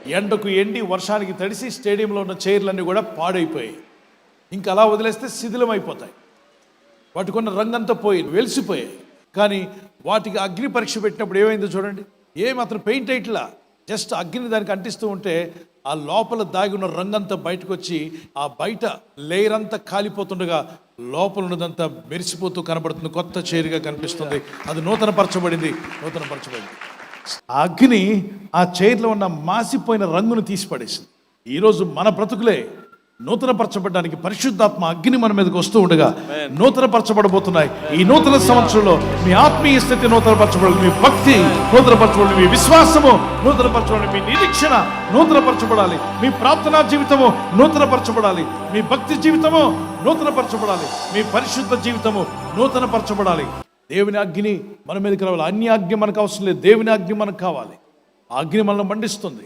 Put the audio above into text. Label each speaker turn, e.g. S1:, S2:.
S1: ఎండకు ఎండి వర్షానికి తడిసి స్టేడియంలో ఉన్న చైర్లన్నీ కూడా పాడైపోయాయి. ఇంకా అలా వదిలేస్తే శిథిలమైపోతాయి. వాటికి ఉన్న రంగంతా పోయి వెలిసిపోయాయి. కానీ వాటికి అగ్ని పరీక్ష పెట్టినప్పుడు ఏమైందో చూడండి. ఏమాత్రం పెయింట్ అయ్యట్లా, జస్ట్ అగ్ని దానికి అంటిస్తూ ఉంటే ఆ లోపల దాగి ఉన్న రంగంతా బయటకు వచ్చి ఆ బయట లేయర్ అంతా కాలిపోతుండగా లోపల ఉన్నదంతా మెరిసిపోతూ కనబడుతుంది, కొత్త చైర్గా కనిపిస్తుంది. అది నూతనపరచబడింది. ఆ అగ్ని ఆ చైర్లో ఉన్న మాసిపోయిన రంగును తీసి పడేసింది. ఈరోజు మన బ్రతుకులే నూతనపరచబడడానికి పరిశుద్ధాత్మ అగ్ని మన మీదకి వస్తూ ఉండగా నూతనపరచబడబోతున్నాయి. ఈ నూతన సంవత్సరంలో మీ ఆత్మీయ స్థితి నూతనపరచబడాలి, మీ భక్తి నూతనపరచబడాలి, మీ విశ్వాసము నూతనపరచబడాలి, మీ నిరీక్షణ నూతనపరచబడాలి, మీ ప్రార్థనా జీవితము నూతనపరచబడాలి, మీ భక్తి జీవితము నూతనపరచబడాలి, మీ పరిశుద్ధ జీవితము నూతనపరచబడాలి. దేవుని అగ్ని మన మీదకి రావాలి. అన్య అగ్ని మనకు అవసరం లేదు, దేవుని అగ్ని మనకు కావాలి. ఆ అగ్ని మనల్ని మండిస్తుంది.